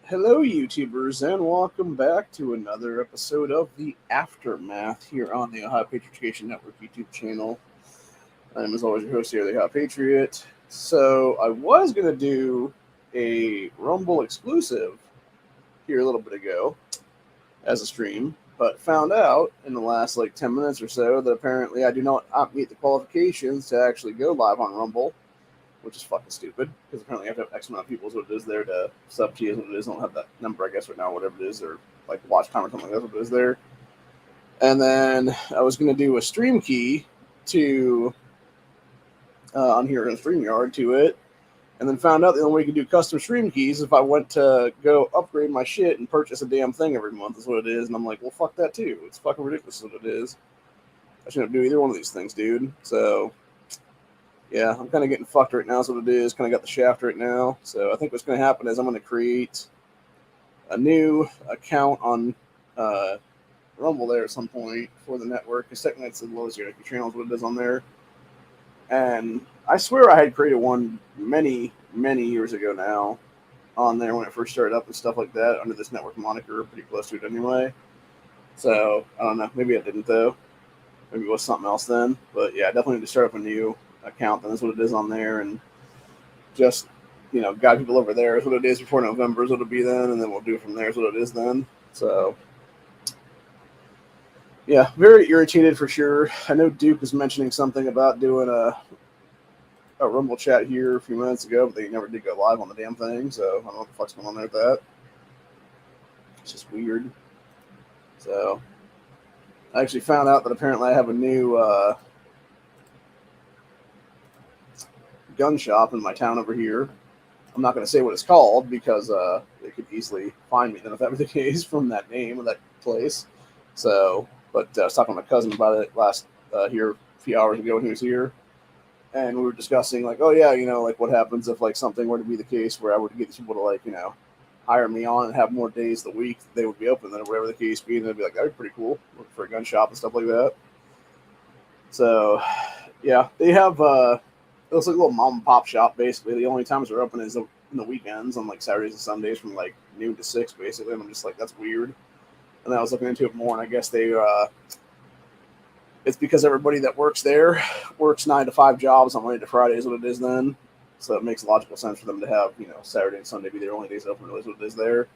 Hello, YouTubers, and welcome back to another episode of The Aftermath here on the Ohio Patriot Network YouTube channel. I'm, as always, your host here, the Ohio Patriot. So, I was going to do a Rumble exclusive here a little bit ago as a stream, but found out in the last 10 minutes or so that apparently I do not meet the qualifications to actually go live on Rumble, which is fucking stupid because apparently I have to have X amount of people is what it is there to sub to you is what it is. I don't have that number, I guess, right now, whatever it is, or watch time or something like that, what it is there. And then I was going to do a stream key to on here in StreamYard to it, and then found out the only way you can do custom stream keys is if I went to go upgrade my shit and purchase a damn thing every month is what it is. And I'm like, well, fuck that too. It's fucking ridiculous is what it is. I shouldn't do either one of these things, dude. So yeah, I'm kind of getting fucked right now is what it is. Kind of got the shaft right now. So I think what's going to happen is I'm going to create a new account on Rumble there at some point for the network. Because technically it's the lowest your channel is what it is on there. And I swear I had created one many, many years ago now on there when it first started up and stuff like that under this network moniker. Pretty close to it anyway. So I don't know. Maybe I didn't though. Maybe it was something else then. But yeah, I definitely need to start up a new account. Then that's what it is on there. And just, guide people over there is what it is before November is what it'll be then. And then we'll do from there is what it is then. So yeah, very irritated for sure. I know Duke was mentioning something about doing a Rumble chat here a few minutes ago, but they never did go live on the damn thing, so I don't know what the fuck's going on there with that. It's just weird. So I actually found out that apparently I have a new gun shop in my town over here. I'm not going to say what it's called because they could easily find me then if that were the case from that name of that place. So, but I was talking to my cousin about it last here a few hours ago when he was here. And we were discussing oh yeah, what happens if something were to be the case where I were to get these people to hire me on and have more days the week that they would be open, then whatever the case be, and they'd be like, that'd be pretty cool, looking for a gun shop and stuff like that. So yeah, they have it looks like a little mom and pop shop basically. The only times they're open is in the weekends on Saturdays and Sundays from noon to 6 basically. And I'm just that's weird. And then I was looking into it more, and I guess they it's because everybody that works there works 9 to 5 jobs on Monday to Friday is what it is then. So it makes logical sense for them to have, Saturday and Sunday be their only days open, is what it is there.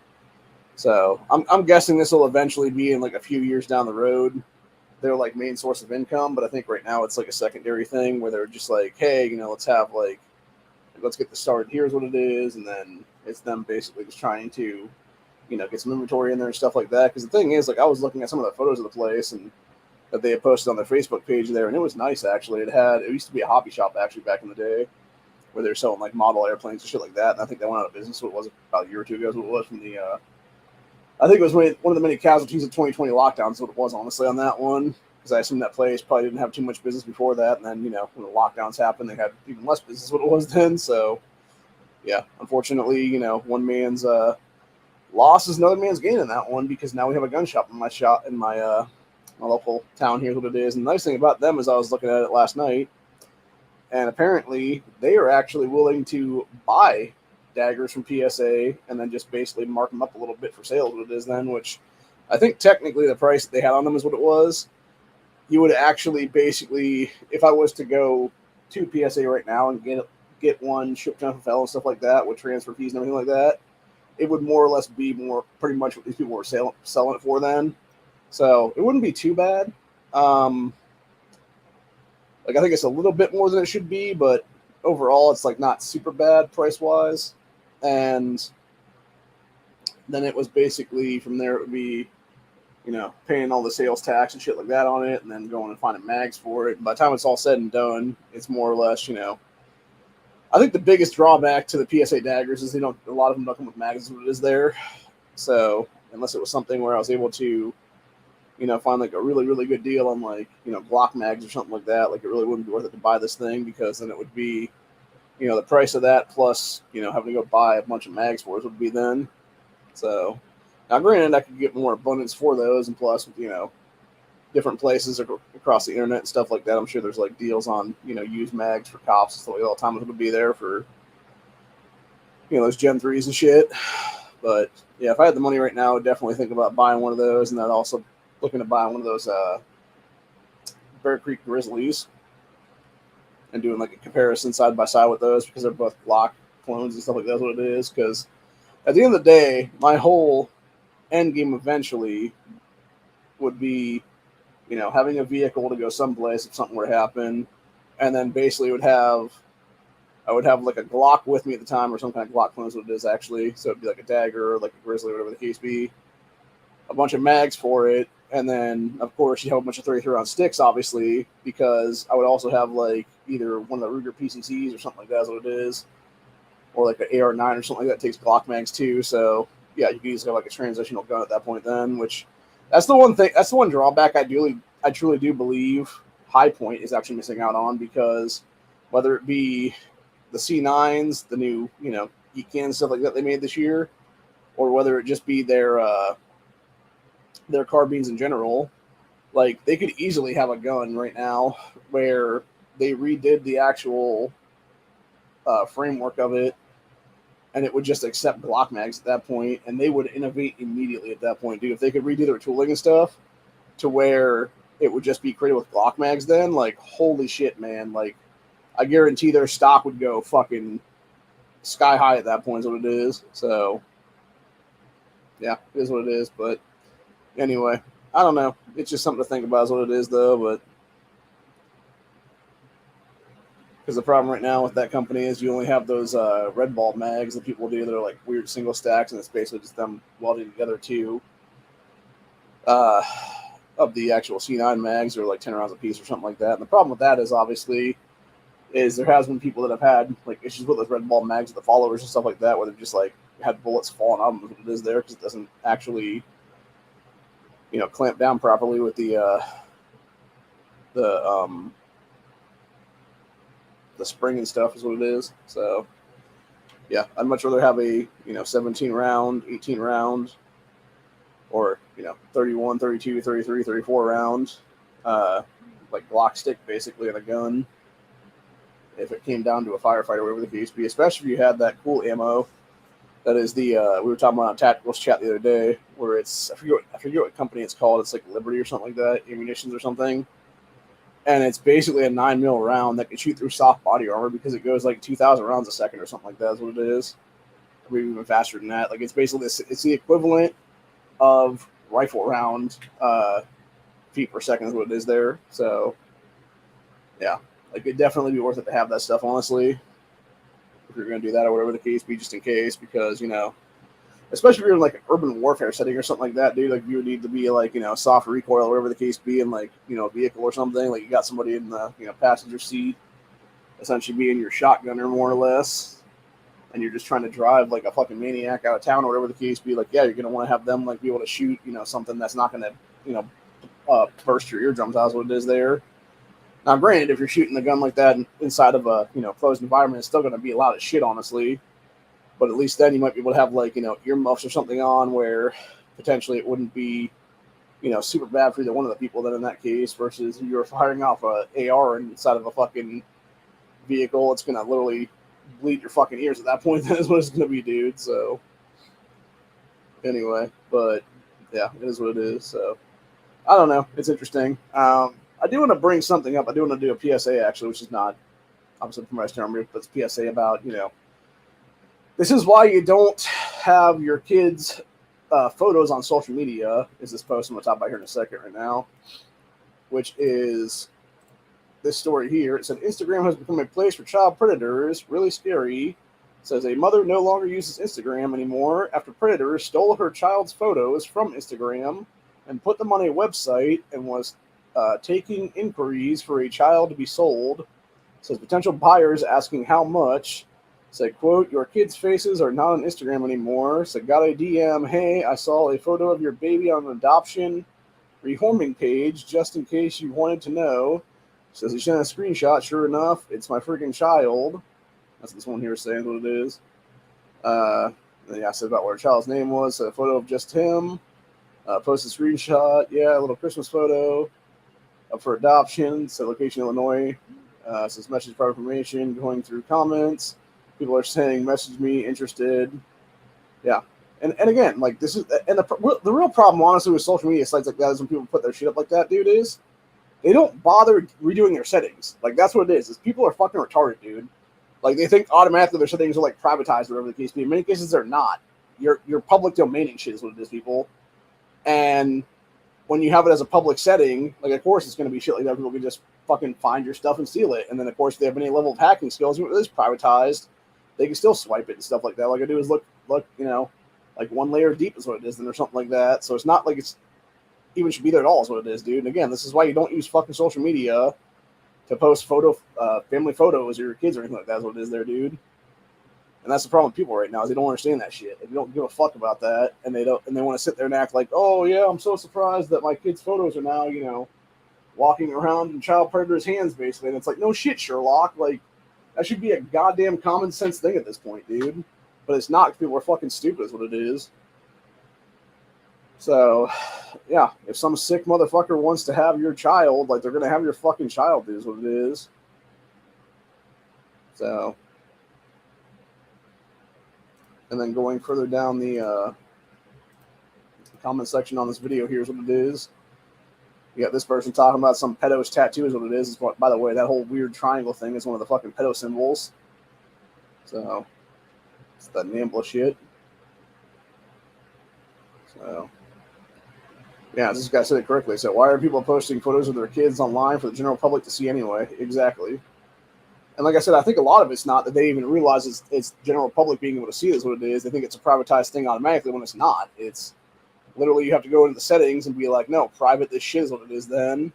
So I'm guessing this will eventually be in a few years down the road their main source of income. But I think right now it's a secondary thing where they're just hey, let's have let's get this started. Here's what it is. And then it's them basically just trying to, get some inventory in there and stuff like that. Because the thing is, I was looking at some of the photos of the place and that they had posted on their Facebook page there, and it was nice actually. It used to be a hobby shop actually back in the day, where they were selling model airplanes and shit like that. And I think they went out of business. What was it, about a year or two ago? Is what it was from the. I think it was one of the many casualties of 2020 lockdowns. Is what it was honestly on that one, because I assume that place probably didn't have too much business before that, and then when the lockdowns happened, they had even less business. What it was then. So yeah, unfortunately, one man's loss is another man's gain in that one, because now we have a gun shop in my my local town. Here's what it is. And the nice thing about them is I was looking at it last night, and apparently they are actually willing to buy daggers from PSA and then just basically mark them up a little bit for sale, what it is then, which I think technically the price that they had on them is what it was. You would actually basically, if I was to go to PSA right now and get one shipped to FFL and stuff like that with transfer fees and everything like that, it would more or less be pretty much what these people were selling it for then. So it wouldn't be too bad. I think it's a little bit more than it should be, but overall it's not super bad price wise. And then it was basically from there it would be, paying all the sales tax and shit like that on it, and then going and finding mags for it. And by the time it's all said and done, it's more or less, I think the biggest drawback to the PSA daggers is a lot of them don't come with mags as what it is there. So unless it was something where I was able to find a really, really good deal on Glock mags or something like that, it really wouldn't be worth it to buy this thing, because then it would be, the price of that plus, having to go buy a bunch of mags for it would be then. So now granted, I could get more abundance for those, and plus, different places across the internet and stuff like that, I'm sure there's deals on, used mags for cops and stuff all the time. It would be there for, those Gen 3s and shit. But yeah, if I had the money right now, I would definitely think about buying one of those, and then also looking to buy one of those Bear Creek Grizzlies and doing like a comparison side by side with those because they're both Glock clones and stuff like that's what it is. Because at the end of the day, my whole end game eventually would be, having a vehicle to go someplace if something were to happen, and then basically I would have like a Glock with me at the time, or some kind of Glock clone is what it is actually. So it'd be like a dagger, or like a Grizzly, or whatever the case be. A bunch of mags for it, and then of course you have a bunch of 33 round sticks, obviously, because I would also have like either one of the Ruger PCCs or something like that is what it is, or like an AR-9 or something like that takes Glock mags too. So yeah, you can easily have like a transitional gun at that point then, which that's the one thing. That's the one drawback I truly do believe High Point is actually missing out on, because whether it be the C9s, the new geek can stuff like that they made this year, or whether it just be their carbines in general, like they could easily have a gun right now where they redid the actual framework of it, and it would just accept Glock mags at that point, and they would innovate immediately at that point, dude. If they could redo their tooling and stuff to where it would just be created with Glock mags, then like holy shit, man! Like I guarantee their stock would go fucking sky high at that point. Is what it is. So yeah, it is what it is. But anyway, I don't know. It's just something to think about. Is what it is, though. But because the problem right now with that company is you only have those red ball mags that people do that are like weird single stacks, and it's basically just them welded together too. Of the actual C9 mags are like 10 rounds a piece or something like that. And the problem with that is obviously there has been people that have had like issues with those red ball mags with the followers and stuff like that, where they've just like had bullets falling out of them. It is there because it doesn't actually clamp down properly with the spring and stuff is what it is. So yeah, I'd much rather have a 17 round, 18 round, or 31, 32, 33, 34 round like Glock stick basically in a gun if it came down to a firefight or whatever the case be, especially if you had that cool ammo. That is the we were talking about on Tacticals chat the other day, where it's I forget what company it's called. It's like Liberty or something like that, Ammunitions or something. And it's basically a 9mm round that can shoot through soft body armor because it goes like 2,000 rounds a second or something like that. Is what it is. Maybe even faster than that. Like it's basically it's the equivalent of rifle round feet per second is what it is there. So yeah, like it'd definitely be worth it to have that stuff, honestly, if you're going to do that or whatever the case be, just in case, because especially if you're in like an urban warfare setting or something like that, dude, like you would need to be like soft recoil or whatever the case be in like a vehicle or something. Like you got somebody in the passenger seat, essentially being your shotgunner more or less, and you're just trying to drive like a fucking maniac out of town or whatever the case be. Like yeah, you're gonna want to have them like be able to shoot something that's not gonna burst your eardrums out. Is what it is there. Now, granted, if you're shooting a gun like that inside of a closed environment, it's still going to be a lot of shit, honestly. But at least then you might be able to have like earmuffs or something on where potentially it wouldn't be super bad for either one of the people. Then in that case, versus you're firing off a AR inside of a fucking vehicle, it's going to literally bleed your fucking ears at that point. That is what it's going to be, dude. So anyway, but yeah, it is what it is. So I don't know. It's interesting. I do want to bring something up. I do want to do a PSA, actually, which is not obviously from my term, but it's PSA about, this is why you don't have your kids' photos on social media, is this post I'm going to talk about here in a second right now, which is this story here. It said, Instagram has become a place for child predators. Really scary. It says, a mother no longer uses Instagram anymore after predators stole her child's photos from Instagram and put them on a website and was taking inquiries for a child to be sold. It says potential buyers asking how much. Said, quote, your kids' faces are not on Instagram anymore. Said, got a DM, hey, I saw a photo of your baby on an adoption rehoming page just in case you wanted to know. Says he sent a screenshot. Sure enough, it's my freaking child. That's this one here saying what it is. Then I said about what her child's name was. A photo of just him. Posted screenshot. Yeah, a little Christmas photo. Up for adoption. Said location Illinois. Says message for information. Going through comments. People are saying message me interested. Yeah. And again, like this is and the real problem, honestly, with social media sites like that is when people put their shit up like that, dude, is they don't bother redoing their settings. Like that's what it is people are fucking retarded, dude. Like they think automatically their settings are like privatized or whatever the case be. In many cases, they're not. Your public domaining shit is what it is, people. And when you have it as a public setting, like of course it's going to be shit like that. People can just fucking find your stuff and steal it. And then of course if they have any level of hacking skills, even if it is privatized, they can still swipe it and stuff like that. Like I do is look, like one layer deep is what it is, then or something like that. So it's not like it's even should be there at all is what it is, dude. And again, this is why you don't use fucking social media to post family photos of your kids or anything like that. Is what it is there, dude. And that's the problem with people right now is they don't understand that shit. They don't give a fuck about that, and they want to sit there and act like, oh yeah, I'm so surprised that my kids' photos are now, walking around in child predators' hands, basically. And it's like, no shit, Sherlock. Like that should be a goddamn common sense thing at this point, dude. But it's not. Because people are fucking stupid, is what it is. So, yeah, if some sick motherfucker wants to have your child, like they're gonna have your fucking child, dude, is what it is. So. And then going further down the comment section on this video, here's what it is. You got this person talking about some pedo's tattoo is what it is. By the way, that whole weird triangle thing is one of the fucking pedo symbols. So, it's that NAMBLA shit. So, yeah, this guy said it correctly. So, why are people posting photos of their kids online for the general public to see anyway? Exactly. And like I said, I think a lot of it's not that they even realize it's general public being able to see is what it is. They think it's a privatized thing automatically when it's not. It's literally you have to go into the settings and be like, no, private this shit is what it is then.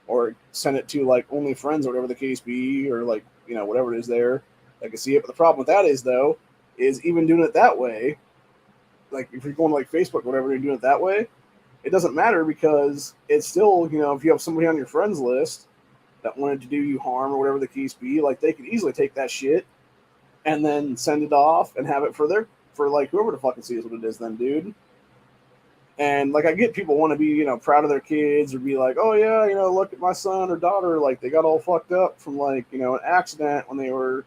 Or send it to like only friends or whatever the case be, or like, whatever it is there. I can see it. But the problem with that is, though, is even doing it that way, like if you're going to like Facebook or whatever, you're doing it that way, it doesn't matter because it's still, if you have somebody on your friends list that wanted to do you harm or whatever the case be, like they could easily take that shit and then send it off and have it for like whoever the fucking sees what it is then, dude. And like I get people want to be, proud of their kids or be like, oh yeah, look at my son or daughter, like they got all fucked up from like, an accident when they were,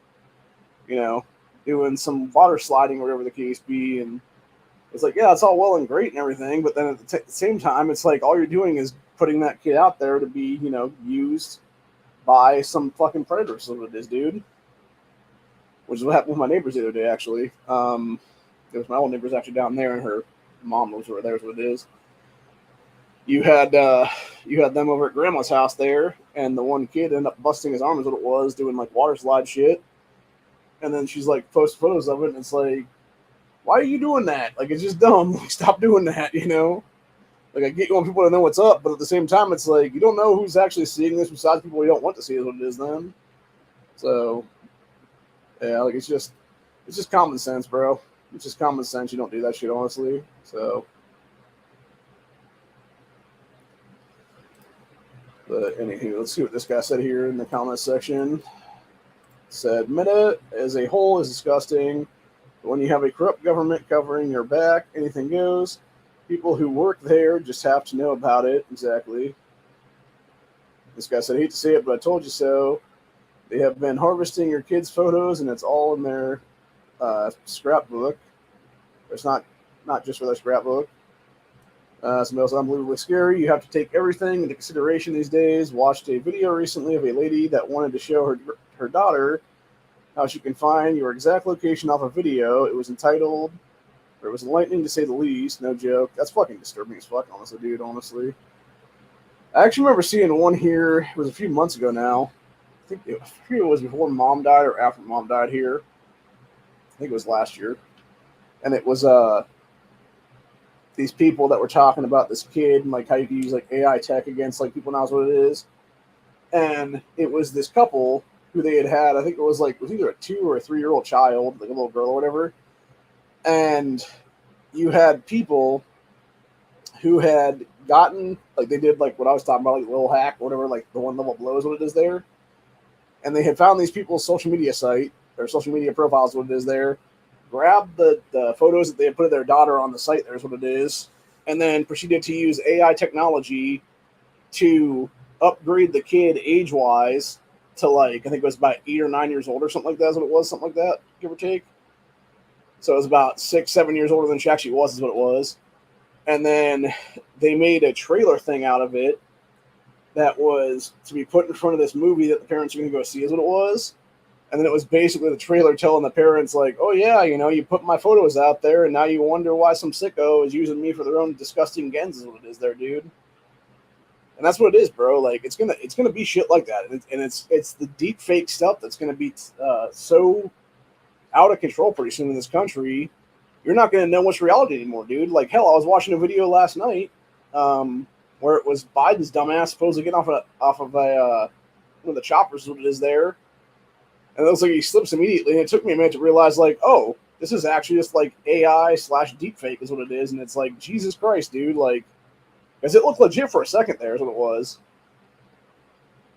doing some water sliding or whatever the case be. And it's like, yeah, it's all well and great and everything, but then at the same time, it's like all you're doing is putting that kid out there to be, used by some fucking predators, is what it is, dude. Which is what happened with my neighbors the other day, actually. It was my old neighbors actually down there, and her mom was over there, is what it is. You had them over at grandma's house there, and the one kid ended up busting his arm, is what it was, doing like water slide shit. And then she's like, post photos of it, and it's like, why are you doing that? Like, it's just dumb. Like, stop doing that, Like, I get you want people to know what's up, but at the same time, it's like, you don't know who's actually seeing this besides people you don't want to see is what it is then. So, yeah, like, it's just common sense, bro. It's just common sense. You don't do that shit, honestly. So, but anywho, let's see what this guy said here in the comment section. It said, Meta as a whole is disgusting. But when you have a corrupt government covering your back, anything goes. People who work there just have to know about it. Exactly. This guy said, I hate to say it, but I told you so. They have been harvesting your kids' photos, and it's all in their scrapbook. It's not just for their scrapbook. Something else unbelievably scary. You have to take everything into consideration these days. Watched a video recently of a lady that wanted to show her daughter how she can find your exact location off a video. It was entitled... It was enlightening to say the least, no joke. That's fucking disturbing as fuck, honestly, dude, honestly. I actually remember seeing one here, it was a few months ago now. I think it was before Mom died or after Mom died here. I think it was last year. And it was these people that were talking about this kid and like how you can use like AI tech against like people knows what it is. And it was this couple who they had, I think it was either a 2 or a 3-year-old child, like a little girl or whatever. And you had people who had gotten, like they did like what I was talking about, like a little hack or whatever, like the one level below is what it is there. And they had found these people's social media site, or social media profiles, what it is there, grabbed the photos that they had put of their daughter on the site, there's what it is, and then proceeded to use AI technology to upgrade the kid age-wise to like, I think it was about 8 or 9 years old or something like that is what it was, something like that, give or take. So it was about 6, 7 years older than she actually was, is what it was. And then they made a trailer thing out of it that was to be put in front of this movie that the parents were going to go see, is what it was. And then it was basically the trailer telling the parents, like, oh, yeah, you put my photos out there, and now you wonder why some sicko is using me for their own disgusting gains, is what it is there, dude. And that's what it is, bro. Like, it's gonna be shit like that. And it's the deep fake stuff that's going to be so out of control pretty soon in this country. You're not going to know what's reality anymore, dude. Like, hell, I was watching a video last night where it was Biden's dumbass supposedly getting off of one of the choppers, is what it is there. And it looks like he slips immediately. And it took me a minute to realize, like, oh, this is actually just like AI/deepfake is what it is. And it's like, Jesus Christ, dude. Like, because it looked legit for a second there is what it was.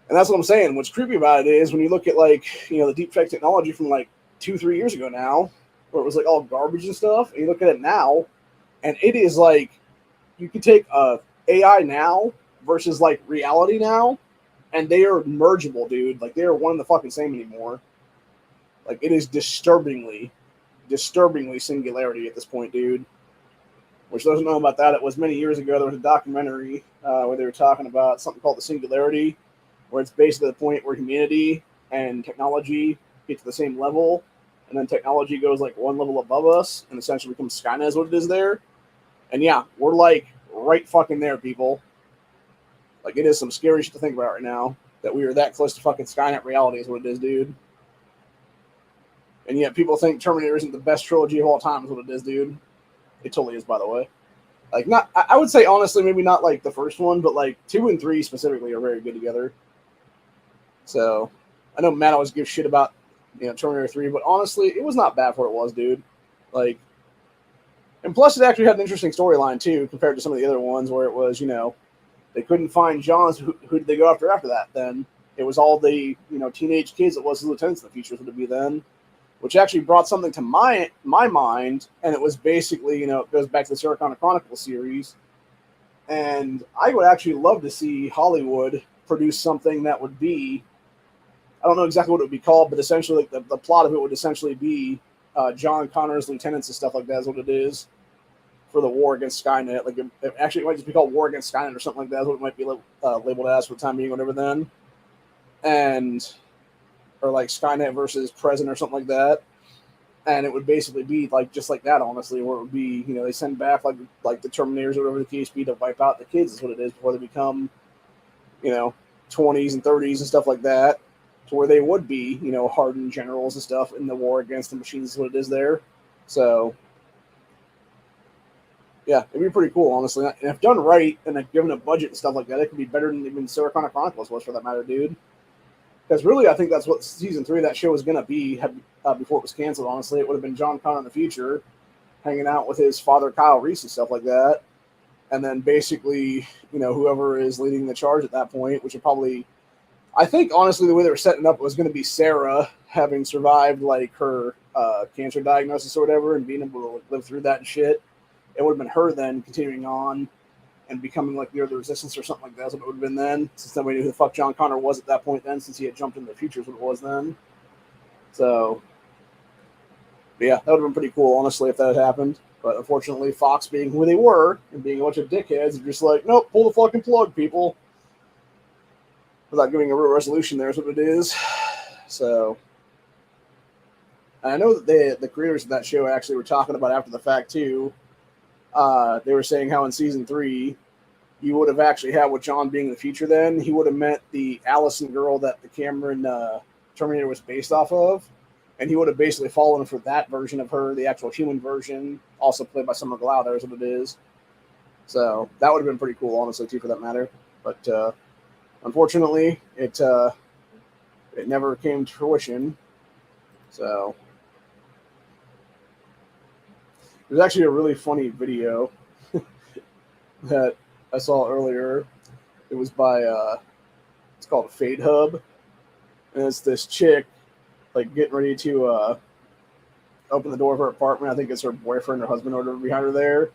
And that's what I'm saying. What's creepy about it is when you look at, like, the deepfake technology from like 2-3 years ago now, where it was like all garbage and stuff, and you look at it now, and it is like you can take AI now versus like reality now, and they are mergeable, dude. Like, they are one and the fucking same anymore. Like, it is disturbingly singularity at this point, dude. Which doesn't know about that. It was many years ago. There was a documentary where they were talking about something called the singularity, where it's basically the point where humanity and technology get to the same level, and then technology goes like one level above us and essentially becomes Skynet is what it is there. And yeah, we're like right fucking there, people. Like, it is some scary shit to think about right now, that we are that close to fucking Skynet reality is what it is, dude. And yet people think Terminator isn't the best trilogy of all time is what it is, dude. It totally is, by the way. Like, not, I would say, honestly, maybe not like the first one, but like 2 and 3 specifically are very good together. So I know Matt always gives shit about, Terminator 3, but honestly, it was not bad for what it was, dude. Like, and plus it actually had an interesting storyline too, compared to some of the other ones where it was, they couldn't find Johns. Who did they go after that? Then it was all the teenage kids that was the lieutenants in the future would be then, which actually brought something to my mind, and it was basically it goes back to the Sarah Connor Chronicles series, and I would actually love to see Hollywood produce something that would be, I don't know exactly what it would be called, but essentially like the plot of it would essentially be John Connor's lieutenants and stuff like that is what it is for the war against Skynet. Like, it actually might just be called War Against Skynet or something like that. That's what it might be labeled as for the time being, whatever then. Or like Skynet versus President or something like that. And it would basically be like just like that, honestly, where it would be, they send back like the Terminators or whatever the case be to wipe out the kids is what it is before they become, 20s and 30s and stuff like that, to where they would be, hardened generals and stuff in the war against the machines is what it is there. So yeah, it'd be pretty cool, honestly. And if done right and if given a budget and stuff like that, it could be better than even Sarah Connor Chronicles was, for that matter, dude. Because really, I think that's what season 3 of that show was going to be before it was canceled, honestly. It would have been John Connor in the future hanging out with his father, Kyle Reese, and stuff like that. And then basically, whoever is leading the charge at that point, which would probably, I think, honestly, the way they were setting up was going to be Sarah having survived, like, her cancer diagnosis or whatever and being able to live through that and shit. It would have been her then continuing on and becoming like the Resistance or something like that. That's what it would have been then, since nobody knew who the fuck John Connor was at that point then, since he had jumped into the future is what it was then. So, yeah, that would have been pretty cool, honestly, if that had happened. But unfortunately, Fox, being who they were and being a bunch of dickheads, are just like, nope, pull the fucking plug, people. Without giving a real resolution there is what it is. So, and I know that the creators of that show actually were talking about after the fact, too. They were saying how in season 3, you would have actually had with John being in the future then, he would have met the Allison girl that the Cameron Terminator was based off of, and he would have basically fallen for that version of her, the actual human version, also played by Summer Glau, there's what it is. So that would have been pretty cool, honestly, too, for that matter. But unfortunately, it never came to fruition. So there's actually a really funny video that I saw earlier. It was by it's called Fade Hub, and it's this chick like getting ready to open the door of her apartment. I think it's her boyfriend or husband or whatever behind her there,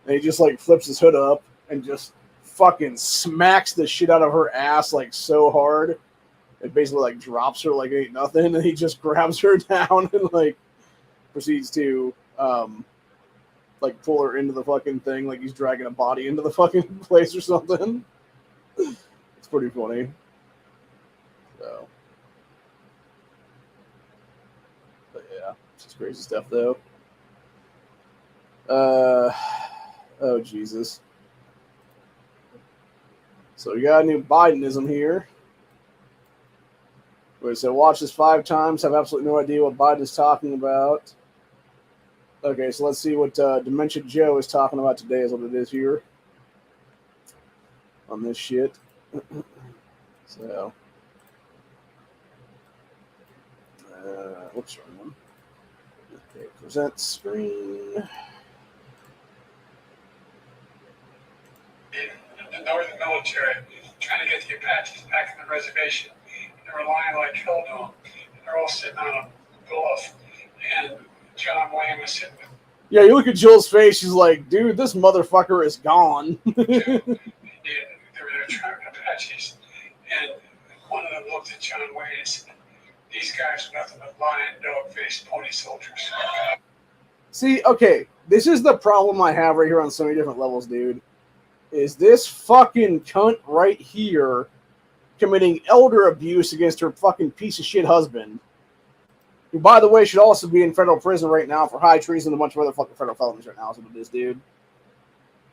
and he just like flips his hood up and just fucking smacks the shit out of her ass like so hard. It basically like drops her like it ain't nothing, and he just grabs her down and like proceeds to like pull her into the fucking thing, like he's dragging a body into the fucking place or something. It's pretty funny. So, but yeah, it's just crazy stuff though. Oh Jesus. So we got a new Bidenism here. Where it said, watch this 5 times, have absolutely no idea what Biden is talking about. Okay, so let's see what Dementia Joe is talking about today is what it is here. On this shit. So. Whoops, wrong one. Okay, present screen. The Northern military trying to get the Apaches back on the reservation. They're relying like hell on them. They're all sitting on a bluff. And John Wayne was sitting with. Yeah, you look at Jill's face, she's like, dude, this motherfucker is gone. They were trying Apaches. And one of them looked at John Wayne and said, these guys are nothing but lion, dog-faced pony soldiers. See, okay, this is the problem I have right here on so many different levels, dude. Is this fucking cunt right here committing elder abuse against her fucking piece of shit husband, who, by the way, should also be in federal prison right now for high treason and a bunch of other fucking federal felonies right now, is what it is, dude.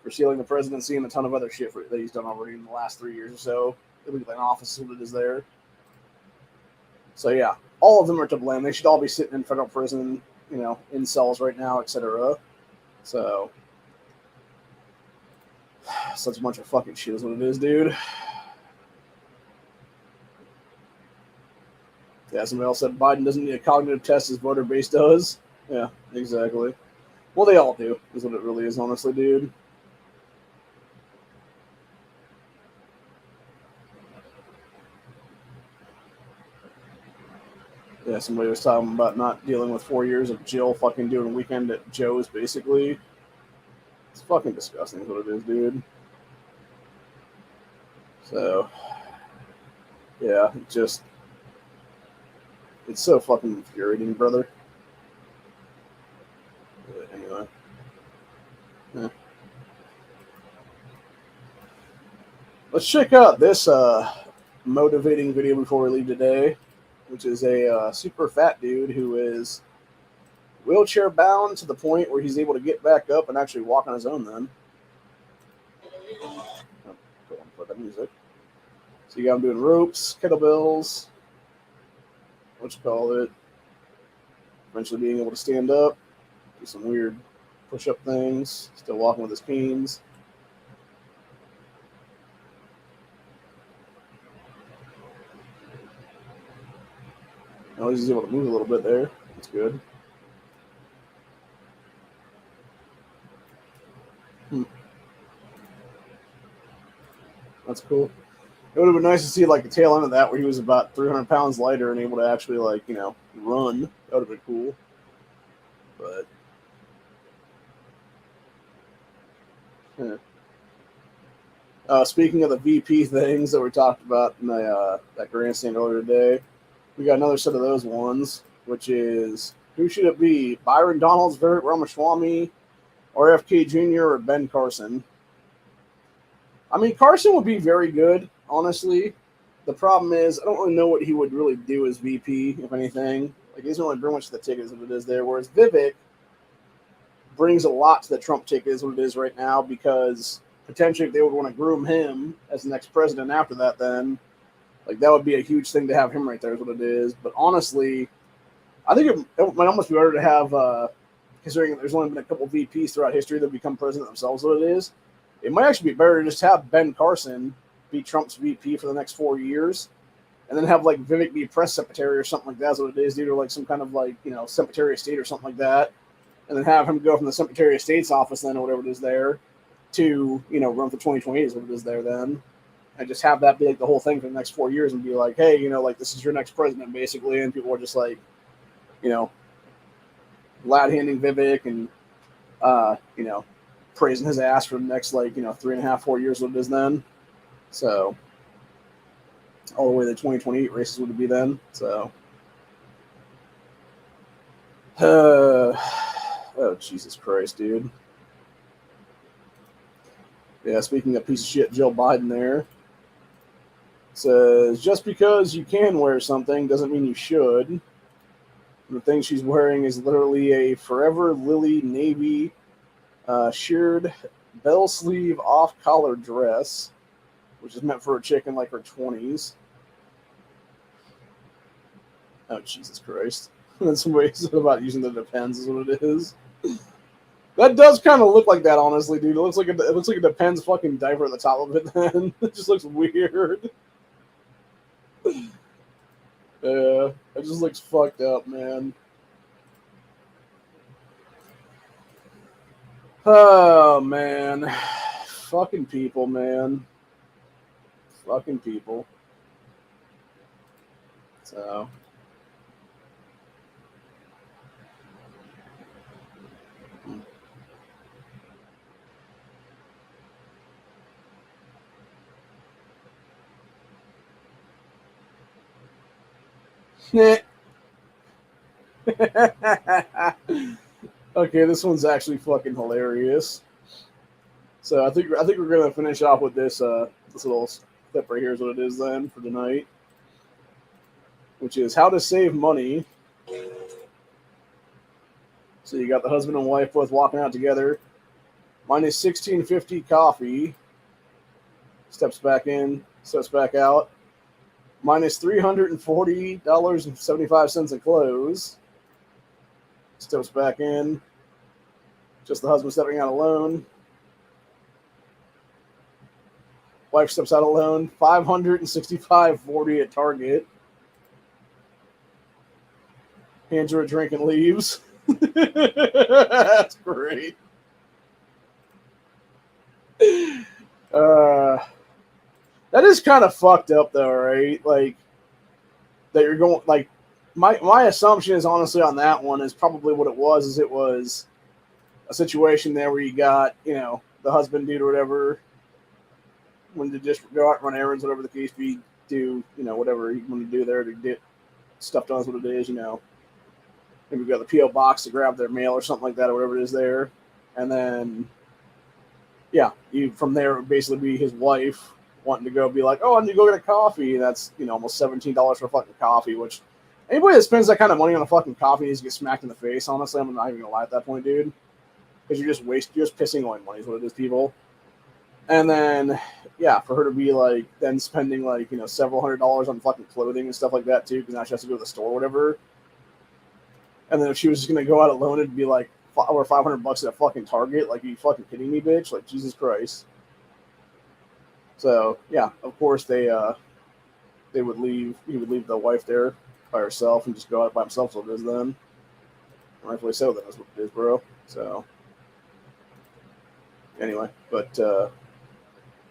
For stealing the presidency and a ton of other shit that he's done already in the last 3 years or so. Illegal in office is what it is there. So, yeah, all of them are to blame. They should all be sitting in federal prison, you know, in cells right now, etc. So, such a bunch of fucking shit is what it is, dude. Yeah, somebody else said Biden doesn't need a cognitive test, his voter base does. Yeah, exactly. Well, they all do, is what it really is, honestly, dude. Yeah, somebody was talking about not dealing with 4 years of Jill fucking doing a weekend at Joe's, basically. It's fucking disgusting, is what it is, dude. So, yeah, it's so fucking infuriating, brother. But anyway. Yeah. Let's check out this motivating video before we leave today, which is a super fat dude who is wheelchair bound to the point where he's able to get back up and actually walk on his own then. Oh, go on, play that music. So you got him doing ropes, kettlebells, eventually being able to stand up, do some weird push-up things, still walking with his canes. Oh, he's able to move a little bit there. That's good. That's cool. It would have been nice to see like the tail end of that where he was about 300 pounds lighter and able to actually like, you know, run. That would have been cool. But speaking of the VP things that we talked about in the that grandstand earlier today, we got another set of those ones, which is who should it be? Byron Donalds, Vivek Ramaswamy, RFK Jr., or Ben Carson? I mean, Carson would be very good, honestly. The problem is, I don't really know what he would really do as VP, if anything. Like, he doesn't really bring much to the ticket, is what it is there. Whereas Vivek brings a lot to the Trump ticket, is what it is right now, because potentially if they would want to groom him as the next president after that, then, like, that would be a huge thing to have him right there, is what it is. But honestly, I think it might almost be better to have, considering there's only been a couple VPs throughout history that become president themselves, what it is. It might actually be better to just have Ben Carson be Trump's VP for the next 4 years, and then have like Vivek be press secretary or something like that. That's what it is, dude, or like some kind of like, you know, Secretary of State or something like that, and then have him go from the Secretary of State's office then or whatever it is there to, you know, run for 2028 is what it is there then, and just have that be like the whole thing for the next 4 years and be like, hey, you know, like this is your next president basically, and people are just like, you know, glad handing Vivek and you know, praising his ass for the next, like, you know, 3.5, 4 years what it is then. So all the way to the 2028 races would be then. So Jesus Christ, dude. Yeah, speaking of piece of shit Jill Biden there, says, just because you can wear something doesn't mean you should. The thing she's wearing is literally a Forever Lily navy sheared bell sleeve off collar dress, which is meant for a chick in like her 20s. Oh, Jesus Christ. That's somebody said about using the Depends is what it is. That does kind of look like that, honestly, dude. It looks like a Depends fucking diaper at the top of it. Then it just looks weird. Yeah, it just looks fucked up, man. Oh man, fucking people, man. Fucking people. So. Okay, this one's actually fucking hilarious. So I think we're gonna finish off with this this little clip right here is what it is then for tonight, which is how to save money. So you got the husband and wife both walking out together. Mine is $16.50 coffee. Steps back in, steps back out. Minus $340.75 in clothes. Steps back in. Just the husband stepping out alone. Wife steps out alone. $565.40 at Target. Hands her a drink and leaves. That's great. That is kind of fucked up, though, right? Like that you're going like my assumption is honestly on that one is probably what it was. Is it was a situation there where you got the husband dude or whatever wanted to just go out and run errands, whatever the case be, do whatever he wanted to do there to get stuff done. Is what it is, Maybe we got the PO box to grab their mail or something like that, or whatever it is there, and then you from there it would basically be his wife wanting to go be like, oh, I need to go get a coffee. And that's almost $17 for fucking coffee, which anybody that spends that kind of money on a fucking coffee needs to get smacked in the face. Honestly, I'm not even gonna lie at that point, dude, because you're just pissing away money is what it is, people. And then for her to be like then spending like several $100s on fucking clothing and stuff like that too, because now she has to go to the store or whatever. And then if she was just gonna go out alone, it'd be like over $500 at a fucking Target. Like, are you fucking kidding me, bitch? Like, Jesus Christ. So of course they would leave. He would leave the wife there by herself and just go out by himself. So it is then. Rightfully so. That's what it is, bro. So anyway, but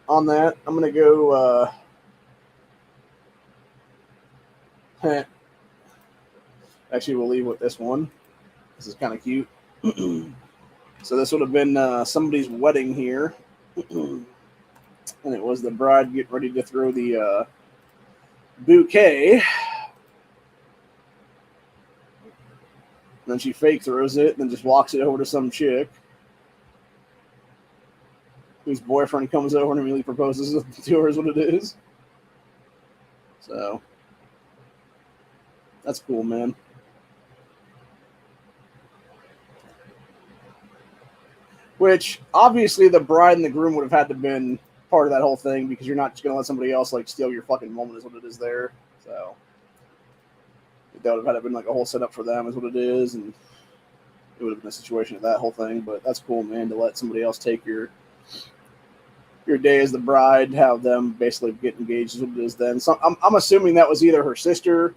on that, I'm gonna go. Actually, we'll leave with this one. This is kind of cute. So this would have been somebody's wedding here. And it was the bride getting ready to throw the bouquet. And then she fake throws it and then just walks it over to some chick whose boyfriend comes over and immediately proposes to her is what it is. So that's cool, man. Which obviously the bride and the groom would have had to been part of that whole thing, because you're not just gonna let somebody else like steal your fucking moment is what it is there. So that would have had to been like a whole setup for them is what it is, and it would have been a situation of that whole thing. But that's cool, man, to let somebody else take your day as the bride, have them basically get engaged is what it is then. So I'm assuming that was either her sister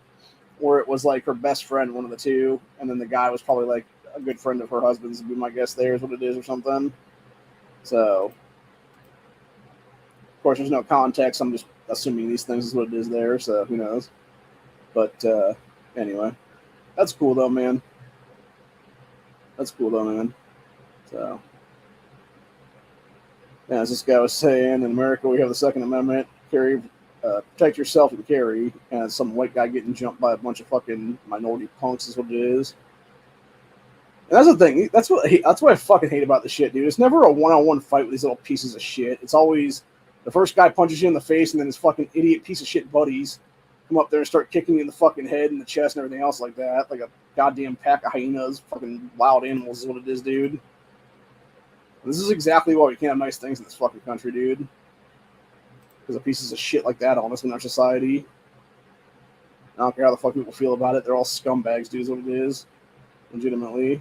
or it was like her best friend, one of the two, and then the guy was probably like a good friend of her husband's, would be my guess there is what it is or something. So of course there's no context, I'm just assuming these things is what it is there, so who knows. But anyway, that's cool though, man. So as this guy was saying, in America we have the Second Amendment, protect yourself and carry, and some white guy getting jumped by a bunch of fucking minority punks is what it is. And that's the thing. That's what I fucking hate about this shit, dude. It's never a one-on-one fight with these little pieces of shit. It's always the first guy punches you in the face, and then his fucking idiot piece of shit buddies come up there and start kicking you in the fucking head and the chest and everything else like that. Like a goddamn pack of hyenas, fucking wild animals is what it is, dude. This is exactly why we can't have nice things in this fucking country, dude. Because of pieces of shit like that on us in our society. I don't care how the fuck people feel about it. They're all scumbags, dude, is what it is. Legitimately.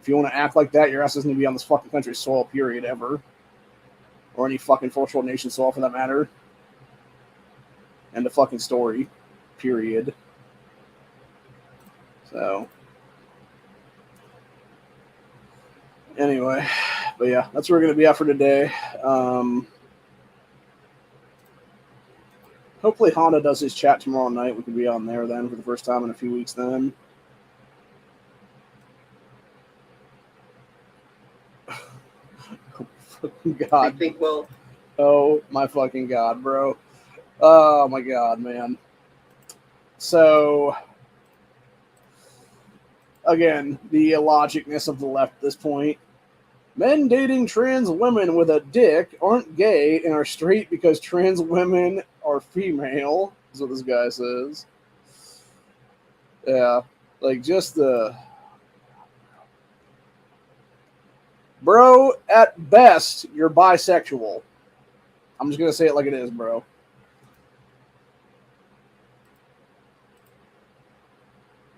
If you want to act like that, your ass doesn't need to be on this fucking country's soil, period, ever. Or any fucking first world nation soil, for that matter. End of fucking story. Period. So. Anyway. But yeah, that's where we're going to be at for today. Hopefully Honda does his chat tomorrow night. We can be on there then for the first time in a few weeks then. God. I think, well, oh my fucking God, bro. Oh my God, man. So, again, the illogicness of the left at this point. Men dating trans women with a dick aren't gay and are straight because trans women are female, is what this guy says. Yeah, like just the... Bro, at best, you're bisexual. I'm just going to say it like it is, bro.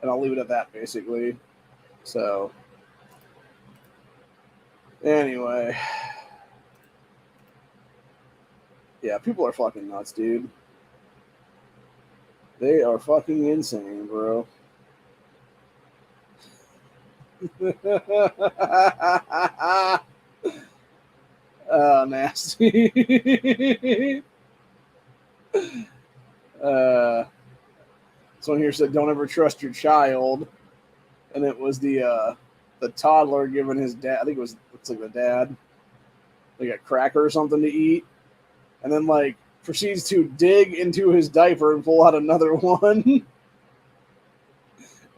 And I'll leave it at that, basically. So, anyway. Yeah, people are fucking nuts, dude. They are fucking insane, bro. Nasty. Someone here said, "Don't ever trust your child," and it was the toddler giving his dad. I think looks like the dad, like a cracker or something to eat, and then like proceeds to dig into his diaper and pull out another one,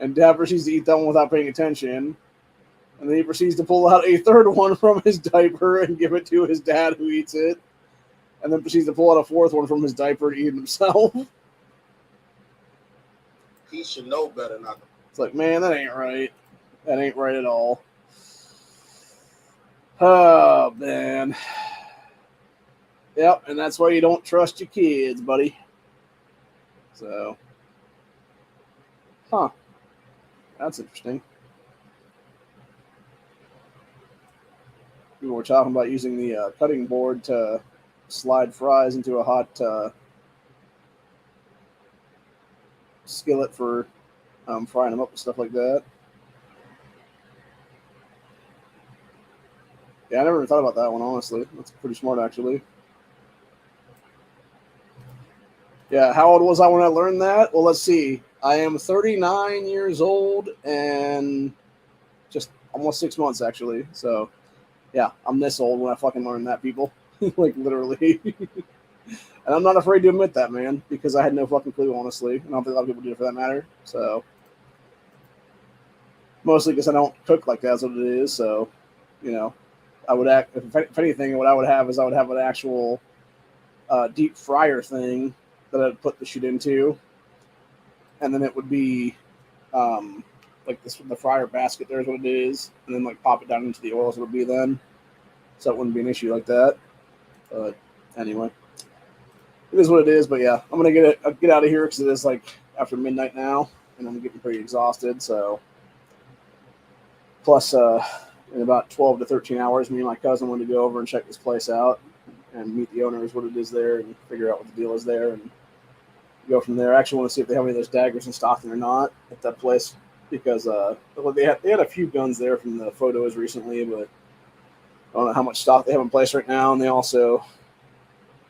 and dad proceeds to eat that one without paying attention. And then he proceeds to pull out a third one from his diaper and give it to his dad, who eats it. And then proceeds to pull out a fourth one from his diaper and eat it himself. he should know better not to. It's like, man, that ain't right. That ain't right at all. Oh, man. Yep, and that's why you don't trust your kids, buddy. So. Huh. That's interesting. People were talking about using the cutting board to slide fries into a hot skillet for frying them up and stuff like that. Yeah, I never even thought about that one, honestly. That's pretty smart, actually. Yeah, how old was I when I learned that? Well, let's see. I am 39 years old and just almost 6 months, actually. So, yeah, I'm this old when I fucking learned that, people. Like, literally. And I'm not afraid to admit that, man, because I had no fucking clue, honestly. And I don't think a lot of people do, for that matter. So, mostly because I don't cook like that's what it is. So, you know, I would act, if anything, what I would have is I would have an actual deep fryer thing that I'd put the shit into. And then it would be like this, the fryer basket there is what it is. And then like pop it down into the oil, so it would be then. So it wouldn't be an issue like that. But anyway, it is what it is. But yeah, I'm gonna get out of here because it is like after midnight now, and I'm getting pretty exhausted. So plus, in about 12 to 13 hours, me and my cousin wanted to go over and check this place out and meet the owners, what it is there, and figure out what the deal is there, and go from there. I actually want to see if they have any of those daggers in Stockton or not at that place, because they had a few guns there from the photos recently, but I don't know how much stock they have in place right now. And they also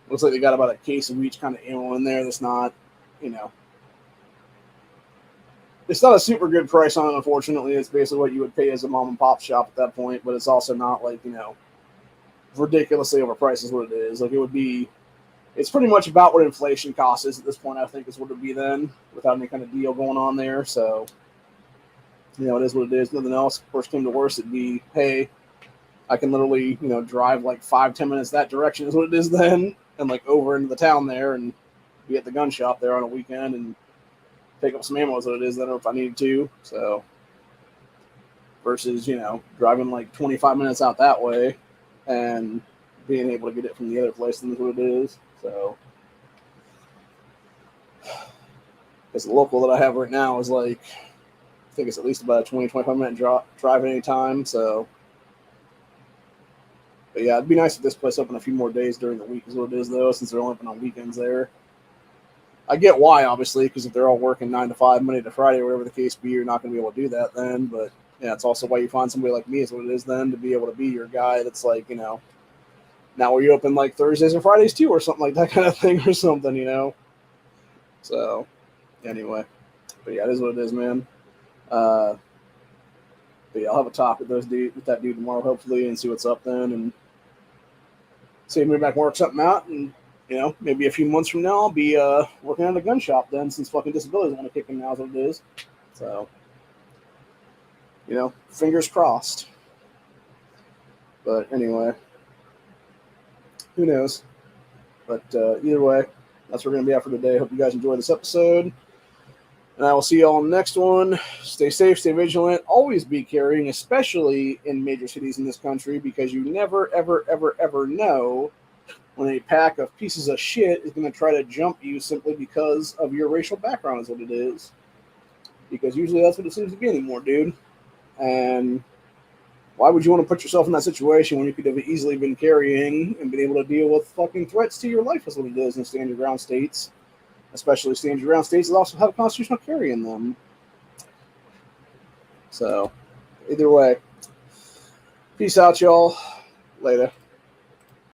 looks like they got about a case of each kind of ammo in there. That's not, you know, it's not a super good price on it. Unfortunately, it's basically what you would pay as a mom and pop shop at that point. But it's also not like, you know, ridiculously overpriced is what it is. Like it would be. It's pretty much about what inflation cost is at this point, I think, is what it would be then, without any kind of deal going on there. So, it is what it is. Nothing else. Of course, came to worse, it'd be, hey, I can literally, drive like 5-10 minutes that direction is what it is then, and like over into the town there and be at the gun shop there on a weekend and pick up some ammo is what it is then if I needed to. So versus, driving like 25 minutes out that way and being able to get it from the other place then is what it is. So because the local that I have right now is like, I think it's at least about a 20-25 minute drive at any time. So but yeah, it'd be nice if this place opened a few more days during the week is what it is, though, since they're only open on weekends there. I get why, obviously, because if they're all working 9 to 5, Monday to Friday, whatever the case be, you're not going to be able to do that then. But yeah, it's also why you find somebody like me is what it is then, to be able to be your guy that's like, now where you open like Thursdays and Fridays too, or something like that kind of thing or something, So anyway, but yeah, it is what it is, man. But yeah, I'll have a talk with that dude tomorrow, hopefully, and see what's up then, and see if maybe I can work something out, and maybe a few months from now I'll be working at a gun shop then, since fucking disabilities want to kick in now is what it is. So, fingers crossed. But anyway, who knows? But either way, that's what we're gonna be at for today. Hope you guys enjoyed this episode. And I will see you all in the next one. Stay safe, stay vigilant. Always be carrying, especially in major cities in this country, because you never, ever, ever, ever know when a pack of pieces of shit is going to try to jump you simply because of your racial background is what it is. Because usually that's what it seems to be anymore, dude. And why would you want to put yourself in that situation when you could have easily been carrying and been able to deal with fucking threats to your life is what it is in stand your ground states. Especially stand your ground states that also have constitutional carry in them. So, either way, peace out, y'all. Later.